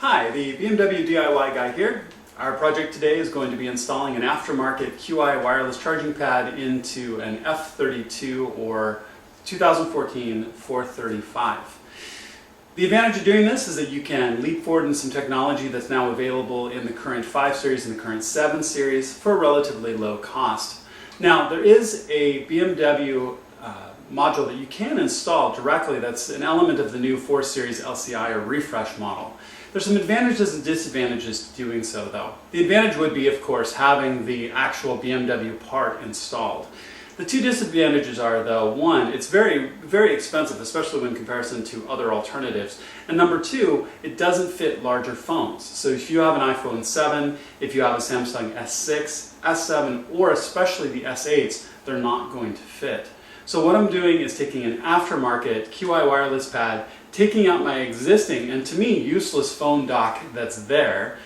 Hi, the BMW DIY guy here. Our project today is going to be installing an aftermarket Qi wireless charging pad into an F32 or 2014 435. The advantage of doing this is that you can leap forward in some technology that's now available in the current 5 series and the current 7 series for a relatively low cost. Now, there is a BMW module that you can install directly that's an element of the new 4 series LCI or refresh model. There's some advantages and disadvantages to doing so though. The advantage would be, of course, having the actual BMW part installed. The two disadvantages are though, one, it's very, very expensive, especially when in comparison to other alternatives. And number two, it doesn't fit larger phones. So if you have an iPhone 7, if you have a Samsung S6, S7, or especially the S8s, they're not going to fit. So what I'm doing is taking an aftermarket Qi wireless pad, taking out my existing, and to me, useless phone dock that's there,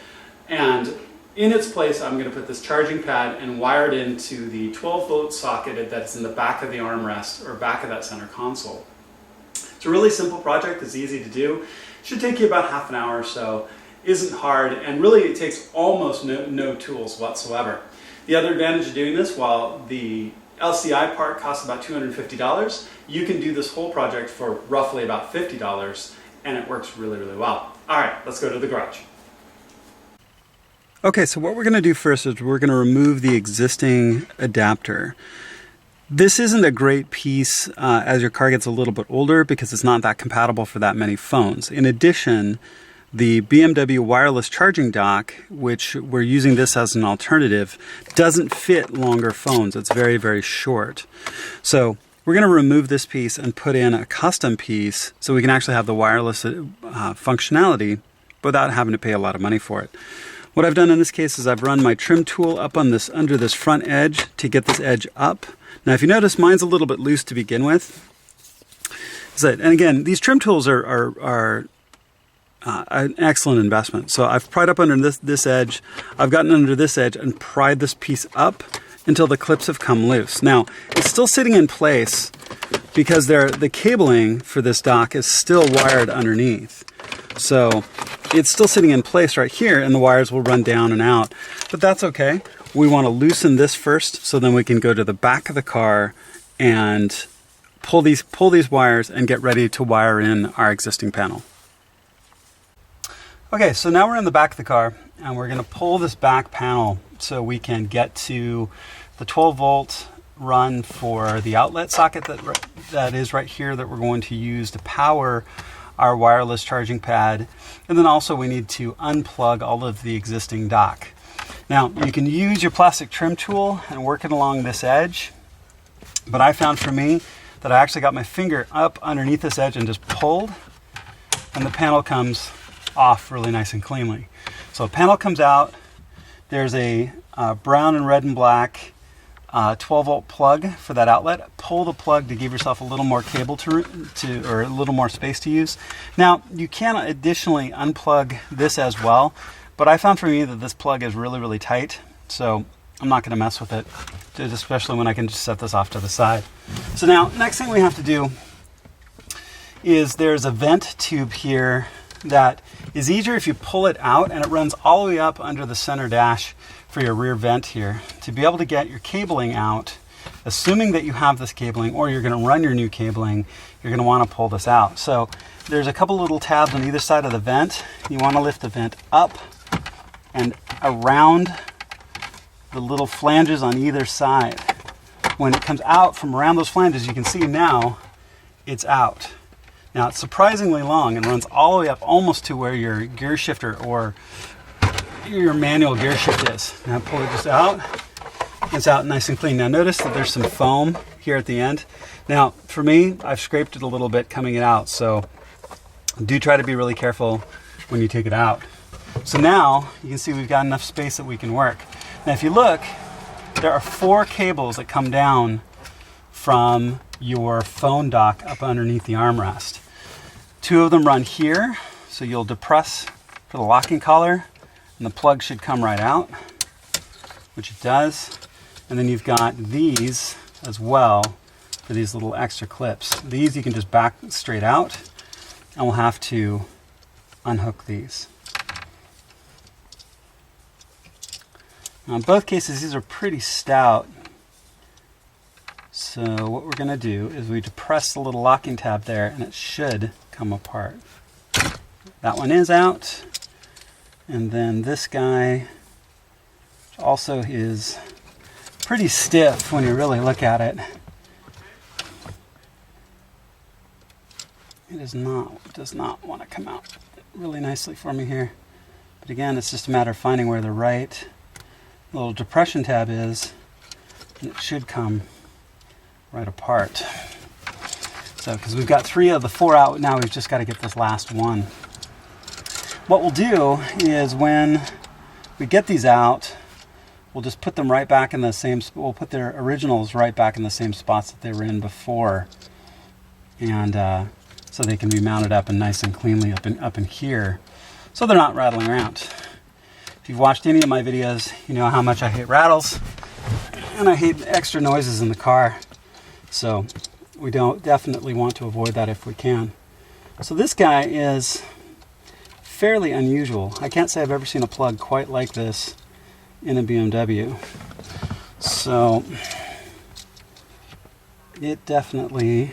and in its place, I'm going to put this charging pad and wire it into the 12-volt socket that's in the back of the armrest or back of that center console. It's a really simple project. It's easy to do. It should take you about half an hour or so. Isn't hard, and really it takes almost no tools whatsoever. The other advantage of doing this, while the LCI part costs about $250, you can do this whole project for roughly about $50, and it works really, really well. All right, let's go to the garage. Okay, so what we're going to do first is we're going to remove the existing adapter. This isn't a great piece as your car gets a little bit older because it's not that compatible for that many phones. In addition, the BMW wireless charging dock, which we're using this as an alternative, doesn't fit longer phones. It's very, very short. So we're going to remove this piece and put in a custom piece so we can actually have the wireless functionality without having to pay a lot of money for it. What I've done in this case is I've run my trim tool up on this under this front edge to get this edge up. Now if you notice, mine's a little bit loose to begin with. And again, these trim tools are an excellent investment. So I've pried up under this edge, I've gotten under this edge and pried this piece up until the clips have come loose. Now, it's still sitting in place because the cabling for this dock is still wired underneath. So it's still sitting in place right here and the wires will run down and out, but that's okay. We want to loosen this first so then we can go to the back of the car and pull these wires and get ready to wire in our existing panel. Okay, so now we're in the back of the car and we're going to pull this back panel so we can get to the 12-volt run for the outlet socket that is right here that we're going to use to power our wireless charging pad. And then also we need to unplug all of the existing dock. Now, you can use your plastic trim tool and work it along this edge, but I found for me that I actually got my finger up underneath this edge and just pulled, and the panel comes off really nice and cleanly. So a panel comes out, there's a brown and red and black 12-volt plug for that outlet. Pull the plug to give yourself a little more cable or a little more space to use. Now, you can additionally unplug this as well, but I found for me that this plug is really, really tight, so I'm not going to mess with it, especially when I can just set this off to the side. So now, next thing we have to do is there's a vent tube here that is easier if you pull it out, and it runs all the way up under the center dash for your rear vent here. To be able to get your cabling out, assuming that you have this cabling or you're going to run your new cabling, you're going to want to pull this out. So there's a couple little tabs on either side of the vent. You want to lift the vent up and around the little flanges on either side. When it comes out from around those flanges, you can see now it's out. Now it's surprisingly long and runs all the way up almost to where your gear shifter or your manual gear shift is. Now pull it just out. It's out nice and clean. Now notice that there's some foam here at the end. Now for me, I've scraped it a little bit coming it out, so do try to be really careful when you take it out. So now you can see we've got enough space that we can work. Now if you look, there are 4 cables that come down from your phone dock up underneath the armrest. 2 of them run here, so you'll depress for the locking collar and the plug should come right out, which it does. And then you've got these as well for these little extra clips. These you can just back straight out, and we'll have to unhook these. In both cases, these are pretty stout. So what we're going to do is we depress the little locking tab there, and it should come apart. That one is out. And then this guy also is pretty stiff when you really look at it. It does not want to come out really nicely for me here. But again, it's just a matter of finding where the right little depression tab is, and it should come right apart. So, because we've got 3 of the 4 out, now we've just got to get this last one. What we'll do is when we get these out, we'll just put them right back in the same, we'll put their originals right back in the same spots that they were in before. And so they can be mounted up and nice and cleanly up in here, so they're not rattling around. If you've watched any of my videos, you know how much I hate rattles, and I hate extra noises in the car. So we definitely want to avoid that if we can. So this guy is fairly unusual. I can't say I've ever seen a plug quite like this in a BMW. So it definitely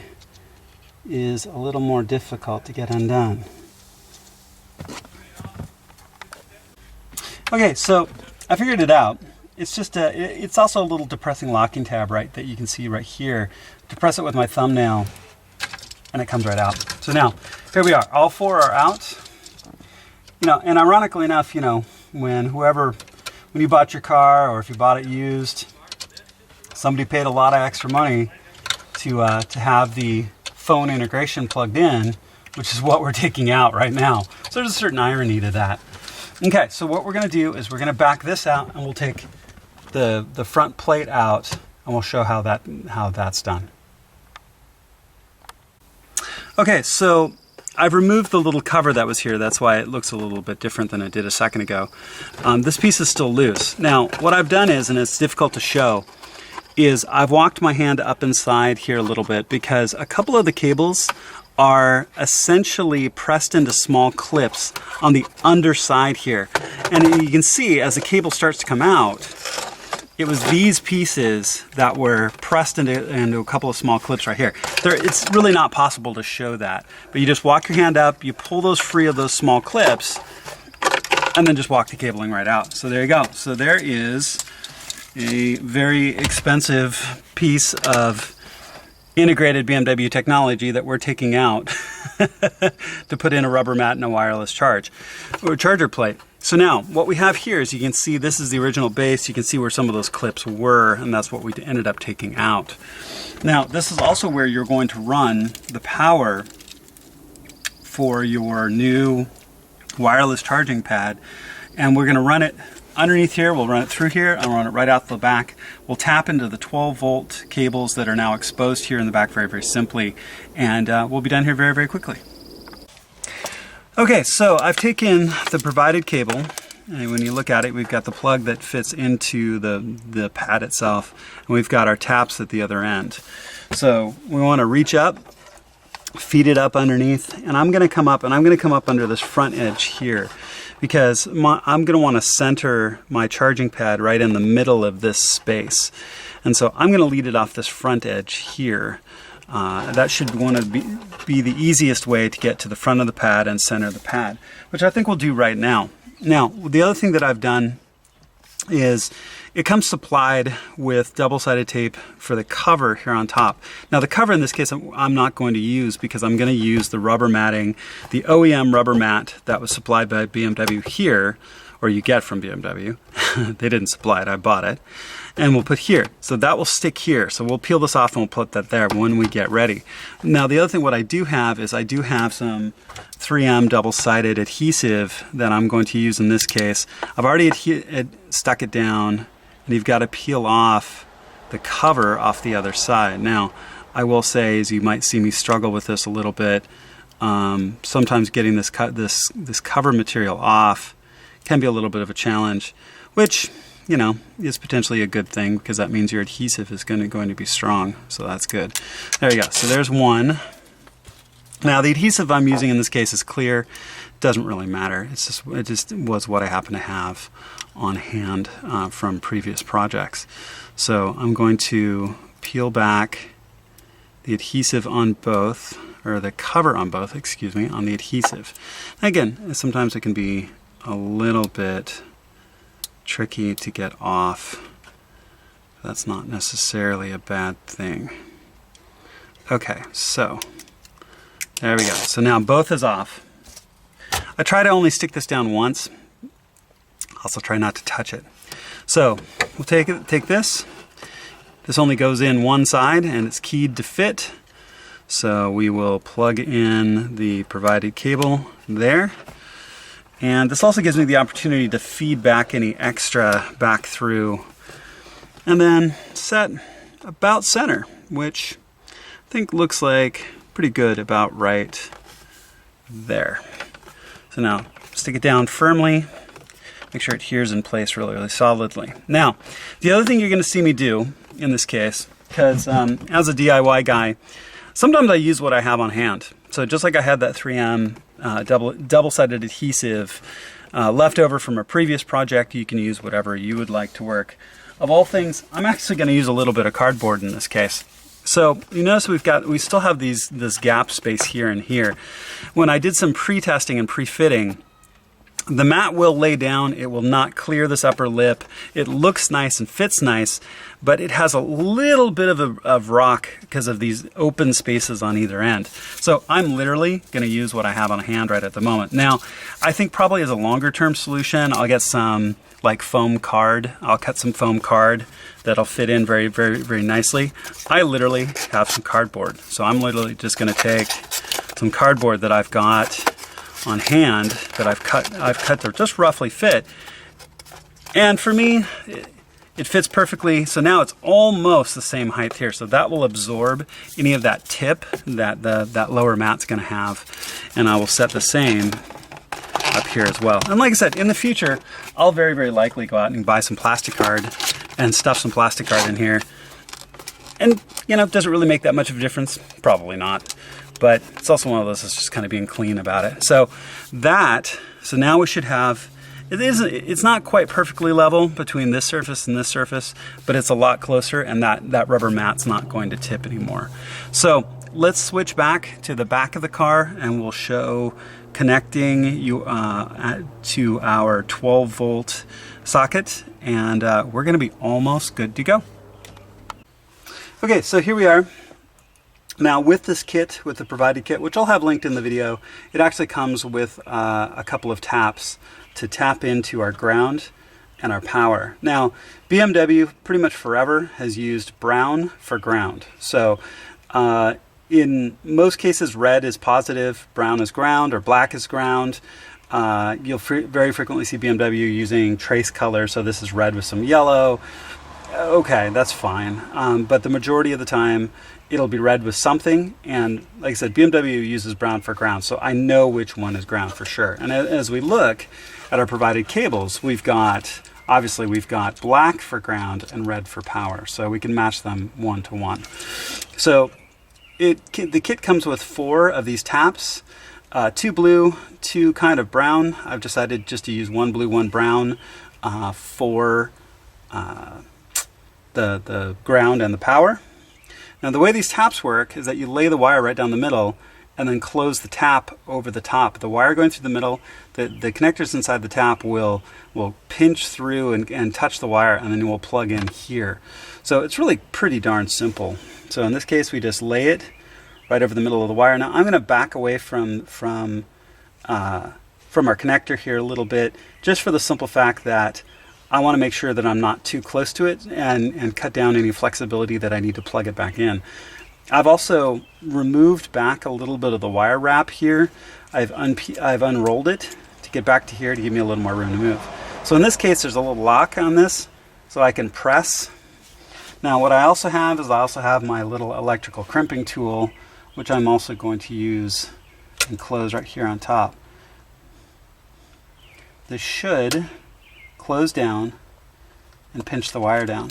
is a little more difficult to get undone. Okay, so I figured it out. It's just it's also a little depressing locking tab, right, that you can see right here. Depress it with my thumbnail and it comes right out. So now, here we are. All 4 are out. You know, and ironically enough, you know, when you bought your car, or if you bought it used, somebody paid a lot of extra money to have the phone integration plugged in, which is what we're taking out right now. So there's a certain irony to that. Okay, so what we're going to do is we're going to back this out, and we'll take the front plate out, and we'll show how that's done. Okay, so I've removed the little cover that was here. That's why it looks a little bit different than it did a second ago. This piece is still loose. Now, what I've done is, and it's difficult to show, is I've walked my hand up inside here a little bit because a couple of the cables are essentially pressed into small clips on the underside here. And you can see as the cable starts to come out, it was these pieces that were pressed into a couple of small clips right here. It's really not possible to show that, but you just walk your hand up, you pull those free of those small clips, and then just walk the cabling right out. So there you go. So there is a very expensive piece of integrated BMW technology that we're taking out to put in a rubber mat and a wireless charge or charger plate. So now what we have here is, you can see this is the original base. You can see where some of those clips were, and that's what we ended up taking out. Now this is also where you're going to run the power for your new wireless charging pad, and we're going to run it underneath here. We'll run it through here and run it right out the back. We'll tap into the 12-volt cables that are now exposed here in the back very, very simply, and we'll be done here very, very quickly. Okay, so I've taken the provided cable, and when you look at it, we've got the plug that fits into the pad itself, and we've got our taps at the other end. So we want to reach up, feed it up underneath, and I'm going to come up under this front edge here, because I'm going to want to center my charging pad right in the middle of this space. And so I'm going to lead it off this front edge here. That should want to be the easiest way to get to the front of the pad and center the pad, which I think we'll do right now. Now, the other thing that I've done is it comes supplied with double-sided tape for the cover here on top. Now the cover in this case I'm not going to use, because I'm going to use the rubber matting, the OEM rubber mat that was supplied by BMW here, or you get from BMW. They didn't supply it, I bought it. And we'll put here. So that will stick here. So we'll peel this off and we'll put that there when we get ready. Now the other thing what I do have is I do have some 3M double-sided adhesive that I'm going to use in this case. I've already stuck it down, and you've got to peel off the cover off the other side. Now I will say, as you might see me struggle with this a little bit, sometimes getting this cover material off can be a little bit of a challenge, which, you know, is potentially a good thing, because that means your adhesive is going to be strong. So that's good. There you go. So there's one. Now the adhesive I'm using in this case is clear. doesn't really matter. It just was what I happen to have on hand from previous projects. So I'm going to peel back the adhesive on both, or the cover on both, excuse me, on the adhesive. Again, sometimes it can be a little bit tricky to get off. That's not necessarily a bad thing. Okay, so there we go. So now both is off. I try to only stick this down once. Also try not to touch it. So we'll take this. This only goes in one side and it's keyed to fit. So we will plug in the provided cable there. And this also gives me the opportunity to feed back any extra back through. And then set about center, which I think looks like pretty good, about right there. So now stick it down firmly. Make sure it adheres in place really, really solidly. Now, the other thing you're going to see me do in this case, because as a DIY guy, sometimes I use what I have on hand. So just like I had that 3M double-sided adhesive left over from a previous project, you can use whatever you would like to work. Of all things, I'm actually going to use a little bit of cardboard in this case. So you notice we still have this gap space here and here. When I did some pre-testing and pre-fitting, the mat will lay down, it will not clear this upper lip. It looks nice and fits nice, but it has a little bit of rock because of these open spaces on either end. So I'm literally going to use what I have on hand right at the moment. Now, I think probably as a longer term solution, I'll get some like foam card. I'll cut some foam card that'll fit in very, very, very nicely. I literally have some cardboard. So I'm literally just going to take some cardboard that I've got on hand that I've cut to just roughly fit. And for me, it fits perfectly. So now it's almost the same height here. So that will absorb any of that tip that that lower mat's going to have. And I will set the same up here as well. And like I said, in the future, I'll very, very likely go out and buy some plastic card and stuff some plastic card in here. And, you know, does it really make that much of a difference? Probably not. But it's also one of those that's just kind of being clean about it. So now we should have, it's not quite perfectly level between this surface and this surface, but it's a lot closer, and that rubber mat's not going to tip anymore. So let's switch back to the back of the car and we'll show connecting you to our 12 volt socket, and we're going to be almost good to go. Okay, so here we are. Now with this kit, with the provided kit, which I'll have linked in the video, it actually comes with a couple of taps to tap into our ground and our power. Now, BMW pretty much forever has used brown for ground. So in most cases, red is positive, brown is ground, or black is ground. You'll very frequently see BMW using trace color, so this is red with some yellow. Okay, that's fine. But the majority of the time, it'll be red with something. And like I said, BMW uses brown for ground, so I know which one is ground for sure. And as we look at our provided cables, obviously we've got black for ground and red for power, so we can match them 1 to 1. So the kit comes with 4 of these taps, 2 blue, 2 kind of brown. I've decided just to use 1 blue, 1 brown for the ground and the power. Now the way these taps work is that you lay the wire right down the middle and then close the tap over the top. The wire going through the middle, the connectors inside the tap will pinch through and touch the wire, and then it will plug in here. So it's really pretty darn simple. So in this case, we just lay it right over the middle of the wire. Now I'm going to back away from our connector here a little bit, just for the simple fact that I want to make sure that I'm not too close to it and cut down any flexibility that I need to plug it back in. I've also removed back a little bit of the wire wrap here. I've unrolled it to get back to here to give me a little more room to move. So in this case, there's a little lock on this, so I can press. Now what I also have is my little electrical crimping tool, which I'm also going to use and close right here on top. This should close down and pinch the wire down.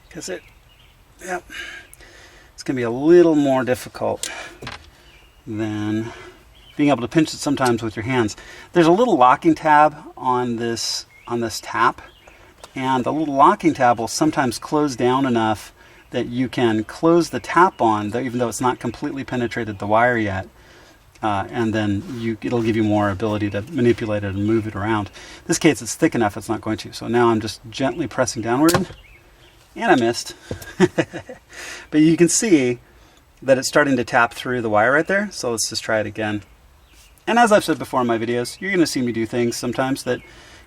Because it's going to be a little more difficult than being able to pinch it sometimes with your hands. There's a little locking tab on this tap, and the little locking tab will sometimes close down enough that you can close the tap on, even though it's not completely penetrated the wire yet. And then it'll give you more ability to manipulate it and move it around. In this case, it's thick enough, it's not going to. So now I'm just gently pressing downward, and I missed. But you can see that it's starting to tap through the wire right there. So let's just try it again. And as I've said before in my videos, you're going to see me do things sometimes that,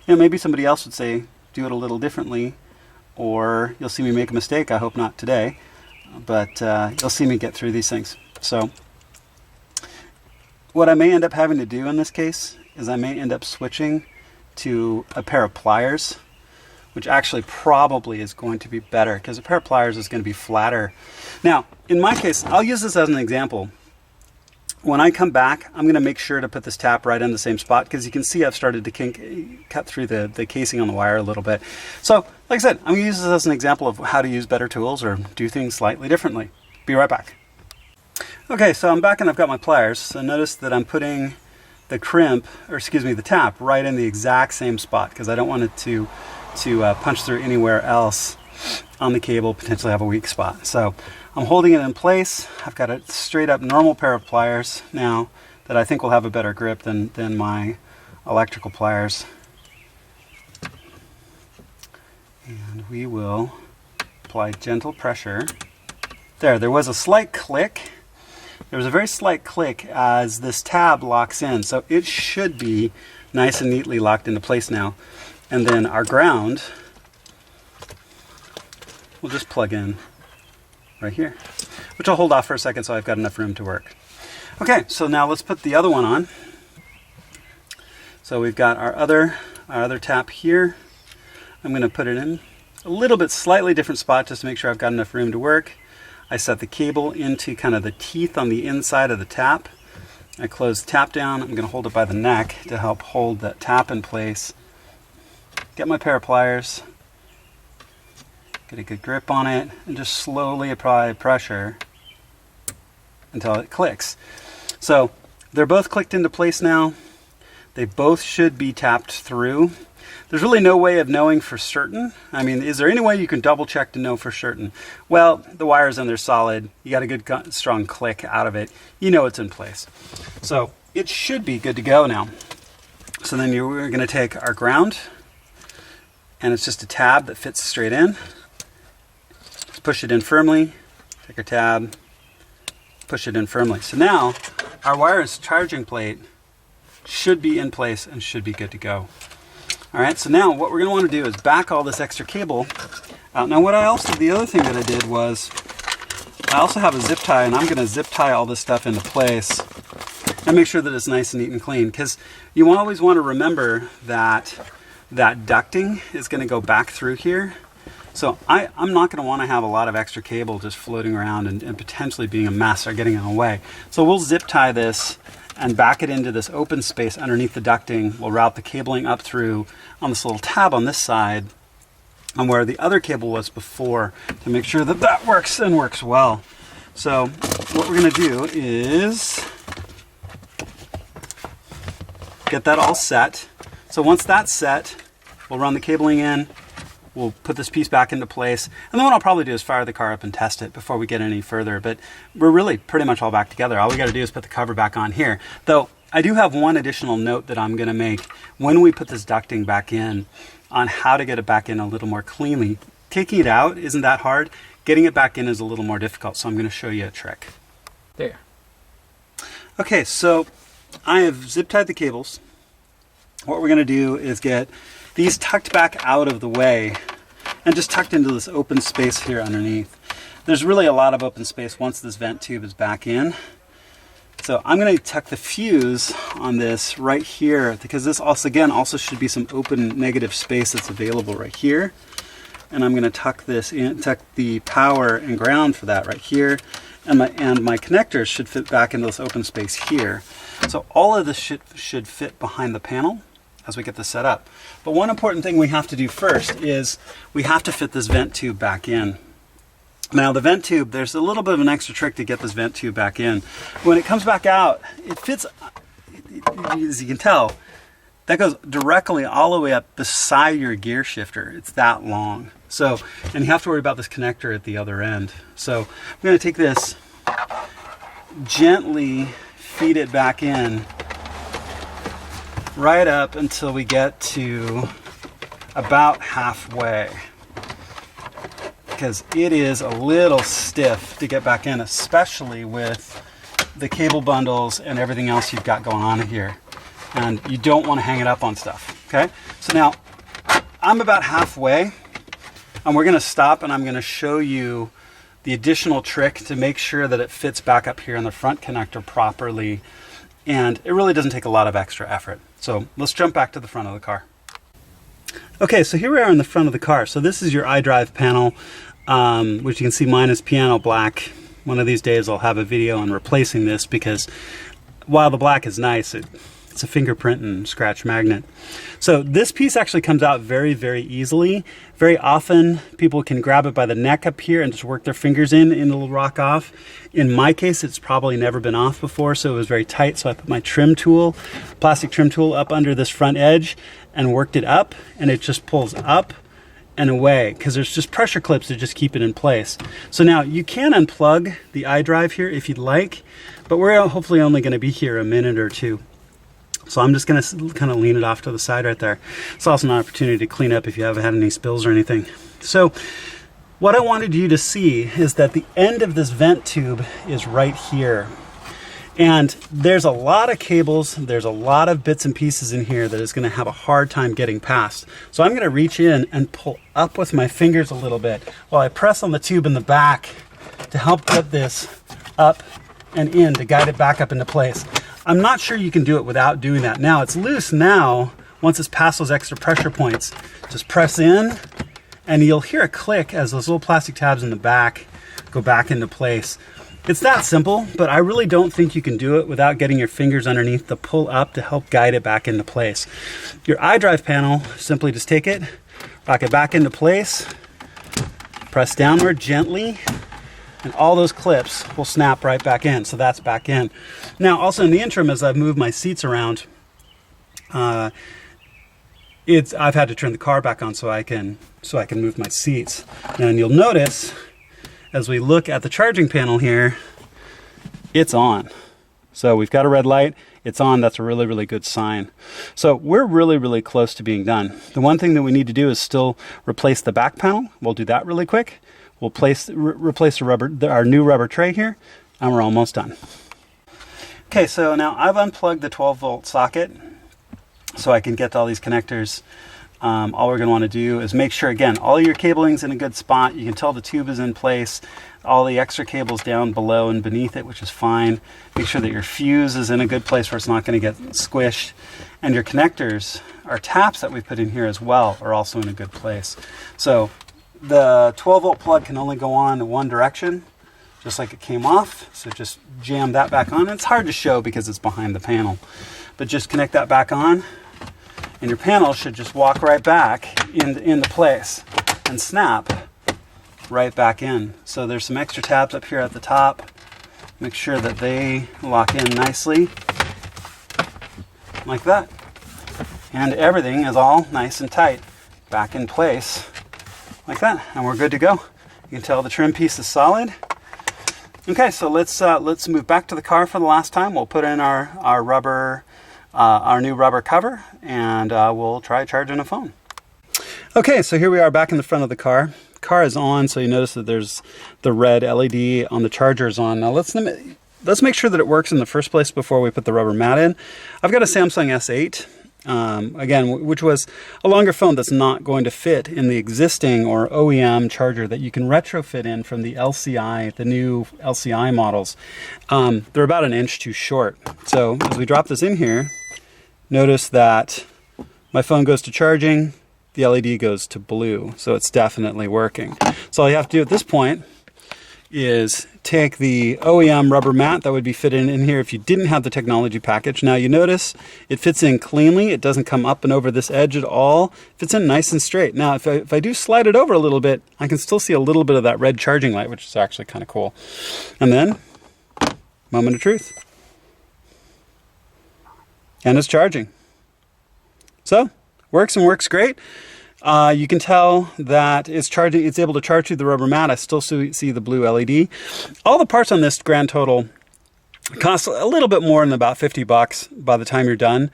maybe somebody else would say, do it a little differently, or you'll see me make a mistake. I hope not today, but you'll see me get through these things. So what I may end up having to do in this case is I may end up switching to a pair of pliers, which actually probably is going to be better because a pair of pliers is going to be flatter. Now, in my case, I'll use this as an example. When I come back, I'm going to make sure to put this tap right in the same spot because you can see I've started to cut through the casing on the wire a little bit. So, like I said, I'm going to use this as an example of how to use better tools or do things slightly differently. Be right back. Okay, so I'm back and I've got my pliers. So notice that I'm putting the the tap right in the exact same spot because I don't want it to punch through anywhere else on the cable, potentially have a weak spot. So I'm holding it in place. I've got a straight up normal pair of pliers now that I think will have a better grip than my electrical pliers. And we will apply gentle pressure. There was a slight click. There was a very slight click as this tab locks in. So it should be nice and neatly locked into place now. And then our ground, we'll just plug in right here, which I'll hold off for a second so I've got enough room to work. Okay, so now let's put the other one on. So we've got our other tap here. I'm going to put it in a little bit slightly different spot just to make sure I've got enough room to work. I set the cable into kind of the teeth on the inside of the tap. I close the tap down. I'm going to hold it by the neck to help hold that tap in place. Get my pair of pliers. Get a good grip on it and just slowly apply pressure until it clicks. So they're both clicked into place now. They both should be tapped through. There's really no way of knowing for certain. I mean, is there any way you can double check to know for certain? Well, the wire's in there solid. You got a good strong click out of it. You know it's in place. So it should be good to go now. So then we're going to take our ground, and it's just a tab that fits straight in. Push it in firmly, take our tab, push it in firmly. So now our wireless charging plate should be in place and should be good to go. All right, so now what we're going to want to do is back all this extra cable out. Now the other thing that I did was I also have a zip tie, and I'm going to zip tie all this stuff into place and make sure that it's nice and neat and clean, because you always want to remember that ducting is going to go back through here. So I'm not going to want to have a lot of extra cable just floating around and potentially being a mess or getting in the way. So we'll zip tie this and back it into this open space underneath the ducting. We'll route the cabling up through on this little tab on this side and where the other cable was before to make sure that that works and works well. So what we're going to do is get that all set. So once that's set, we'll run the cabling in. We'll put this piece back into place, and then what I'll probably do is fire the car up and test it before we get any further, but we're really pretty much all back together. All we got to do is put the cover back on here. Though I do have one additional note that I'm going to make when we put this ducting back in on how to get it back in a little more cleanly. Taking it out isn't that hard. Getting it back in is a little more difficult, so I'm going to show you a trick. There. Okay, so I have zip tied the cables. What we're going to do is get these tucked back out of the way and just tucked into this open space here underneath. There's really a lot of open space once this vent tube is back in. So I'm going to tuck the fuse on this right here, because this also should be some open negative space that's available right here. And I'm going to tuck this in, tuck the power and ground for that right here. And my connectors should fit back into this open space here. So all of this should fit behind the panel as we get this set up. But one important thing we have to do first is we have to fit this vent tube back in. Now the vent tube, there's a little bit of an extra trick to get this vent tube back in. When it comes back out, it fits, as you can tell, that goes directly all the way up beside your gear shifter. It's that long. So, and you have to worry about this connector at the other end. So I'm going to take this, gently feed it back in right up until we get to about halfway, because it is a little stiff to get back in, especially with the cable bundles and everything else you've got going on here. And you don't want to hang it up on stuff, okay? So now I'm about halfway, and we're going to stop, and I'm going to show you the additional trick to make sure that it fits back up here in the front connector properly. And it really doesn't take a lot of extra effort. So let's jump back to the front of the car. Okay, so here we are in the front of the car. So this is your iDrive panel, which you can see mine is piano black. One of these days I'll have a video on replacing this, because while the black is nice, it's a fingerprint and scratch magnet. So this piece actually comes out very, very easily. Very often people can grab it by the neck up here and just work their fingers in and it'll rock off. In my case, it's probably never been off before, so it was very tight. So I put my trim tool, plastic trim tool, up under this front edge and worked it up, and it just pulls up and away, because there's just pressure clips to just keep it in place. So now you can unplug the iDrive here if you'd like, but we're hopefully only going to be here a minute or two. So I'm just going to kind of lean it off to the side right there. It's also an opportunity to clean up if you haven't had any spills or anything. So what I wanted you to see is that the end of this vent tube is right here. And there's a lot of cables, there's a lot of bits and pieces in here that is going to have a hard time getting past. So I'm going to reach in and pull up with my fingers a little bit while I press on the tube in the back to help get this up and in, to guide it back up into place. I'm not sure you can do it without doing that. Now it's loose now. Once it's past those extra pressure points, just press in and you'll hear a click as those little plastic tabs in the back go back into place. It's that simple, but I really don't think you can do it without getting your fingers underneath the pull up to help guide it back into place. Your iDrive panel, simply just take it, rock it back into place, press downward gently, and all those clips will snap right back in. So that's back in. Now, also in the interim, as I've moved my seats around, I've had to turn the car back on so I can move my seats. And you'll notice, as we look at the charging panel here, it's on. So we've got a red light, it's on. That's a really, really good sign. So we're really, really close to being done. The one thing that we need to do is still replace the back panel. We'll do that really quick. We'll replace our new rubber tray here, and we're almost done. Okay, so now I've unplugged the 12-volt socket so I can get to all these connectors. All we're going to want to do is make sure, again, all your cabling's in a good spot. You can tell the tube is in place. All the extra cables down below and beneath it, which is fine. Make sure that your fuse is in a good place where it's not going to get squished. And your connectors, our taps that we've put in here as well, are also in a good place. So the 12-volt plug can only go on in one direction, just like it came off. So just jam that back on. It's hard to show because it's behind the panel, but just connect that back on, and your panel should just walk right back into place and snap right back in. So there's some extra tabs up here at the top. Make sure that they lock in nicely, like that. And everything is all nice and tight, back in place, like that, and we're good to go. You can tell the trim piece is solid. Okay, so let's move back to the car for the last time. We'll put in our new rubber cover, and we'll try charging a phone. Okay, so here we are back in the front of the car. Car is on, so you notice that there's the red LED on the charger is on. Now let's make sure that it works in the first place before we put the rubber mat in. I've got a Samsung S8. Again, which was a longer phone that's not going to fit in the existing or OEM charger that you can retrofit in from the LCI, the new LCI models. They're about an inch too short. So as we drop this in here, notice that my phone goes to charging, the LED goes to blue, so it's definitely working. So all you have to do at this point is take the OEM rubber mat that would be fitted in here if you didn't have the technology package. Now you notice it fits in cleanly. It doesn't come up and over this edge at all. It fits in nice and straight. Now if I do slide it over a little bit, I can still see a little bit of that red charging light, which is actually kind of cool. And then, moment of truth. And it's charging. So, works and works great. You can tell that it's charging. It's able to charge through the rubber mat. I still see the blue LED. All the parts on this grand total cost a little bit more than about $50 by the time you're done.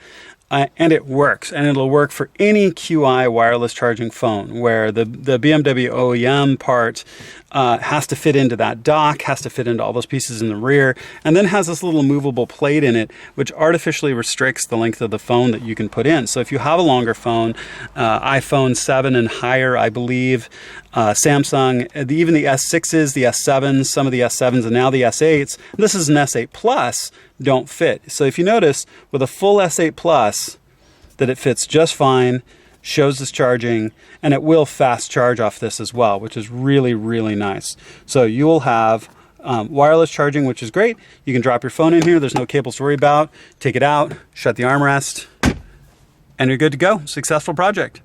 And it works, and it'll work for any QI wireless charging phone, where the BMW OEM part has to fit into that dock, has to fit into all those pieces in the rear, and then has this little movable plate in it, which artificially restricts the length of the phone that you can put in. So if you have a longer phone, iPhone 7 and higher, I believe, Samsung, even the S6s, the S7s, some of the S7s, and now the S8s, this is an S8 Plus, don't fit. So if you notice, with a full S8 Plus, that it fits just fine, shows this charging, and it will fast charge off this as well, which is really, really nice. So you will have wireless charging, which is great. You can drop your phone in here. There's no cables to worry about. Take it out, shut the armrest, and you're good to go. Successful project.